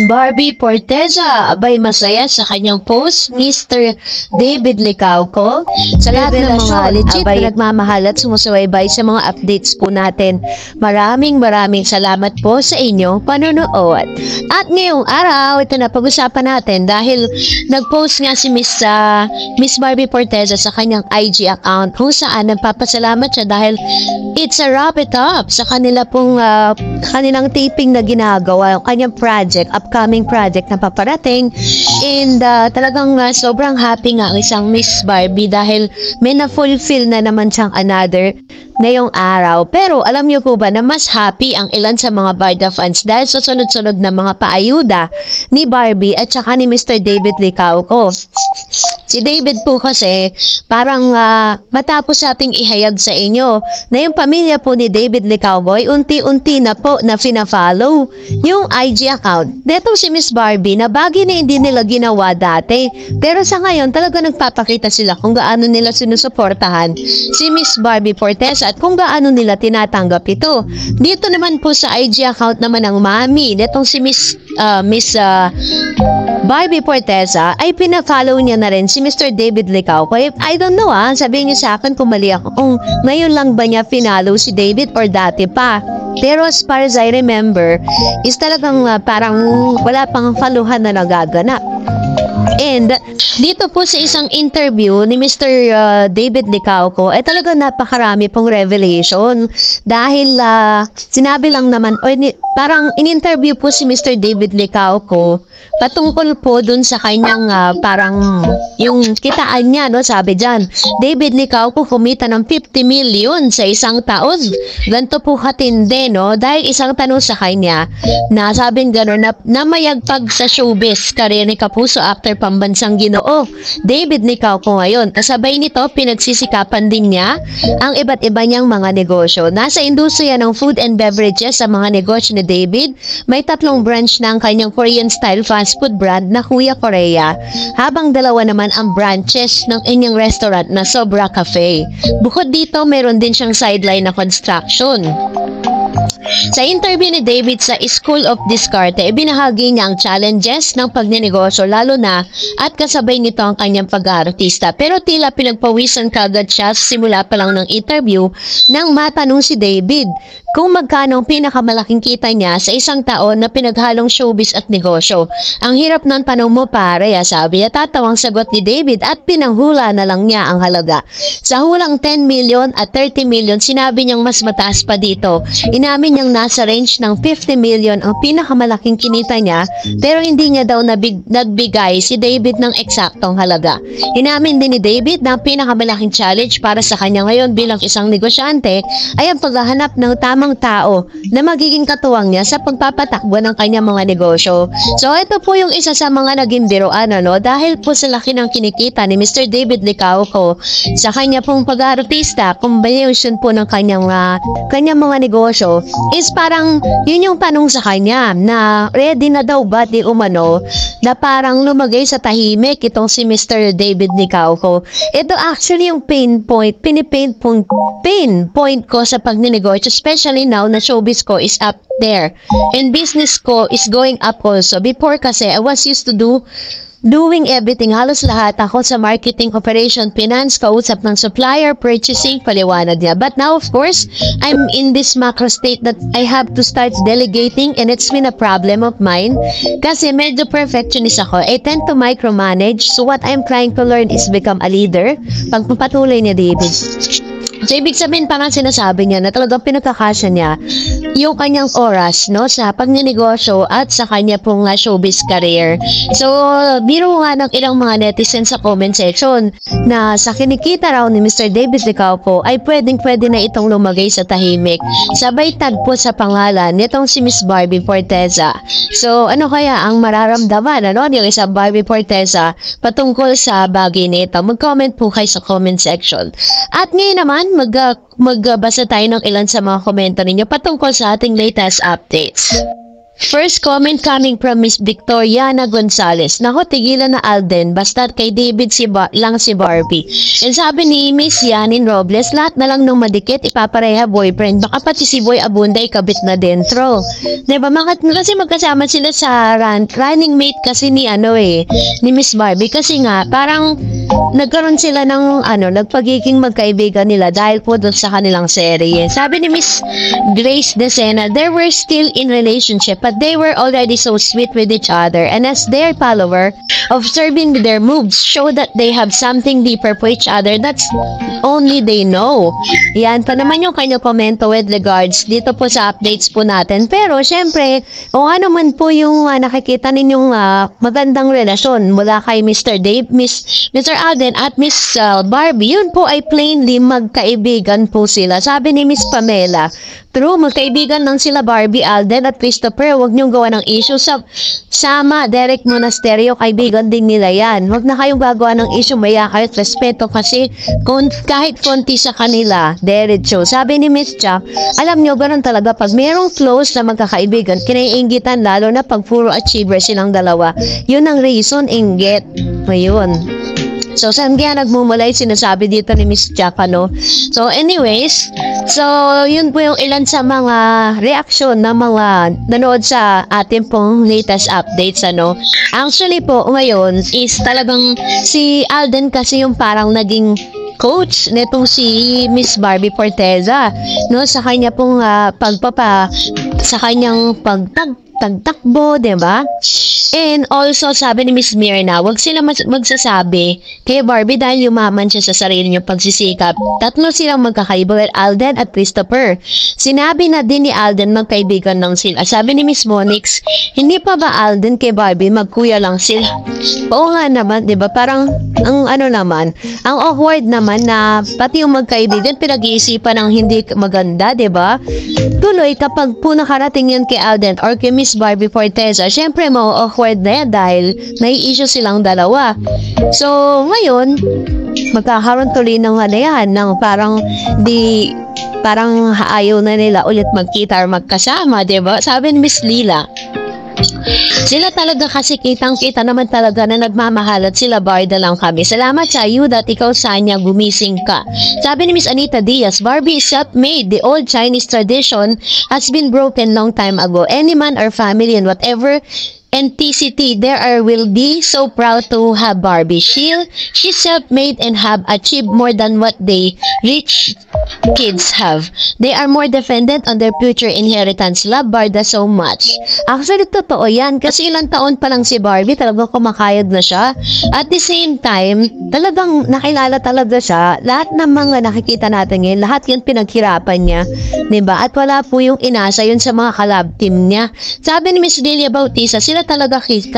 Barbie Porteza, abay masaya sa kanyang post, Mr. David Licauco. Sa lahat ng mga legit na nagmamahal at sumusubaybay sa mga updates po natin, maraming salamat po sa inyong panonood. At ngayong araw, ito na pag-usapan natin dahil nag-post nga si Miss Barbie Porteza sa kanyang IG account kung saan nagpapasalamat siya dahil it's a wrap it up sa kanila pong kanilang taping na ginagawa, yung kanyang project, upcoming project na paparating. And talagang sobrang happy nga isang Miss Barbie dahil may na-fulfill na naman siyang another ngayong araw. Pero alam niyo po ba na mas happy ang ilan sa mga Barda fans dahil sa sunod-sunod na mga paayuda ni Barbie at saka ni Mr. David Licauco. Si David po kasi parang matapos ating ihayag sa inyo na yung pamilya po ni David Licauco ay unti-unti na po na fina-follow yung IG account netong si Miss Barbie na bagay na hindi nila ginawa dati. Pero sa ngayon talaga nagpapakita sila kung gaano nila sinusuportahan si Miss Barbie Porteza at kung gaano nila tinatanggap ito. Dito naman po sa IG account naman ng mami netong si Miss Barbie Porteza ay pina-follow niya na rin si Mr. David Licauco. I don't know sabihin niyo sa akin kung mali ako kung ngayon lang ba niya finalo si David or dati pa. Pero as far as I remember is talagang parang wala pang followan na nagaganap. And dito po sa isang interview ni Mr. David Licauco ay talaga napakarami pong revelation dahil sinabi lang naman parang in-interview po si Mr. David Licauco patungkol po dun sa kanyang parang yung kitaan niya, no? Sabi dyan, David Licauco kumita ng 50 million sa isang taon. Ganito po katindi, no? Dahil isang tanong sa kanya na sabing gano'n na mayagpag sa showbiz career ni Kapuso after pambansang Ginoo. David Licauco ngayon, kasabay nito pinagsisikapan din niya ang iba't iba niyang mga negosyo. Nasa industriya ng food and beverages sa mga negosyo ni David. May 3 branch na ang kanyang Korean style fast food brand na Kuya Korea, habang 2 naman ang branches ng inyong restaurant na Sobra Cafe. Bukod dito, meron din siyang sideline na construction. Sa interview ni David sa School of Discarte, ibinahagi niya ang challenges ng pagnenegosyo lalo na at kasabay nito ang kanyang pag-aartista. Pero tila pinagpawisan kagad siya simula pa lang ng interview nang matanong si David kung magkano ang pinakamalaking kita niya sa isang taon na pinaghalong showbiz at negosyo. Ang hirap ng tanong mo pare, sabi at tatawang sagot ni David at pinanghula na lang niya ang halaga. Sa hulang 10 million at 30 million, sinabi niyang mas mataas pa dito. Inamin niyang nasa range ng 50 million ang pinakamalaking kinita niya pero hindi niya daw nagbigay si David ng eksaktong halaga. Inamin din ni David na ang pinakamalaking challenge para sa kanya ngayon bilang isang negosyante ay ang paghahanap ng tamang tao na magiging katuwang niya sa pagpapatakbo ng kanyang mga negosyo. So ito po yung isa sa mga naging biruan, dahil po sa laki ng kinikita ni Mr. David Licauco sa kanya pong pag-aartista, combination po ng kanyang mga negosyo is parang yun yung tanong sa kanya na ready na daw ba di umano na parang lumagay sa tahimik itong si Mr. David Licauco. Ito actually yung pain point ko sa pagninegosyo, especially now na showbiz ko is up there and business ko is going up also. Before kasi I was used to doing everything, halos lahat ako sa marketing, operation, finance, kausap ng supplier, purchasing, paliwanag niya. But now, of course, I'm in this macro state that I have to start delegating and it's been a problem of mine kasi medyo perfectionist ako. I tend to micromanage, so what I'm trying to learn is become a leader. Pagpapatuloy niya, David. So, ibig sabihin parang sinasabi niya na talagang pinagkakasya niya yung kanyang oras, sa pagnenegosyo at sa kanya pong showbiz career. So, biro nga ng ilang mga netizens sa comment section na sa kinikita raw ni Mr. David Licauco ay pwedeng-pwede na itong lumagay sa tahimik. Sabay tagpo sa pangalan nitong si Miss Barbie Porteza. So, ano kaya ang mararamdaman, yung isa Barbie Porteza patungkol sa bagay nito? Mag-comment po kayo sa comment section. At ngayon naman, magbasa tayo ng ilan sa mga komento ninyo patungkol sa ating latest updates. First comment coming from Miss Victoriana Gonzalez. Nako, tigilan na Alden. Basta kay David lang si Barbie. And sabi ni Miss Yanin Robles, lahat na lang nung madikit, ipapareha boyfriend. Baka pati si Boy Abunda ikabit na dentro. Diba? Kasi magkasama sila sa running mate kasi ni ni Miss Barbie. Kasi nga, parang nagkaroon sila ng nagpagiging magkaibigan nila dahil po doon sa kanilang serye. Sabi ni Miss Grace Decena, they were still in relationship but they were already so sweet with each other, and as their follower, observing their moves show that they have something deeper for each other that's only they know. Yan pa naman yung kanyang komento with regards dito po sa updates po natin. Pero syempre, kung ano man po yung nakikita ninyong magandang relasyon mula kay Mr. Dave, Mr. Alden at Miss Barbie, yun po ay plainly magkaibigan po sila. Sabi ni Miss Pamela, true, magkaibigan lang sila Barbie, Alden at Christopher. Huwag niyong gawa ng issue sa sama, Derek Monasterio, kaibigan din nila yan. Huwag na kayong gagawa ng issue, maya kayo at respeto kasi kahit konti sa kanila, derecho. Sabi ni Miss Jack, alam niyo, ganun talaga pag merong close na magkakaibigan, kinaiingitan lalo na pag puro achiever silang dalawa. Yun ang reason, inggit. Ngayon. So, saan kaya nagmumulay sinasabi dito ni Miss Jack, So, anyways, yun po yung ilan sa mga reaction na mga nanood sa ating pong latest updates, Actually po, ngayon is talagang si Alden kasi yung parang naging coach netong si Miss Barbie Forteza, sa kanya pong sa kanyang pagtakbo, diba? And also, sabi ni Miss Mirna, wag sila magsasabi kay Barbie dahil yumaman siya sa sarili niyang pagsisikap. Tatlo silang magkakaibigan, Alden at Christopher. Sinabi na din ni Alden magkaibigan lang sila. Sabi ni Miss Monix, hindi pa ba Alden kay Barbie magkuya lang sila? Oo nga naman, diba? Parang, ang awkward naman na pati yung magkaibigan pinag-iisipan ng hindi maganda, diba? Tuloy, kapag po nakarating yan kay Alden or kay Miss Barbie Forteza, syempre awkward na yan dahil nai-issue silang dalawa. So, ngayon, magkakaroon tuloy ng ng parang ayaw na nila ulit magkita or magkasama, diba? Sabi ni Miss Lila, sila talaga kasi kitang-kita naman talaga na nagmamahal at sila barda lang kami. Salamat sa ayuda at ikaw Sanya, gumising ka. Sabi ni Miss Anita Diaz, Barbie is self-made. The old Chinese tradition has been broken long time ago. Any man or family and whatever NTCT will be so proud to have Barbie. She's self-made and have achieved more than what they rich kids have. They are more dependent on their future inheritance. Love Barda so much. Actually, totoo yan. Kasi ilang taon pa lang si Barbie, talagang kumakayod na siya. At the same time, talagang nakilala talaga siya. Lahat ng mga nakikita natin ngayon, lahat yan pinaghirapan niya. Diba? At wala po yung inasa yun sa mga collab team niya. Sabi ni Miss Delia Bautista, sila talaga kasi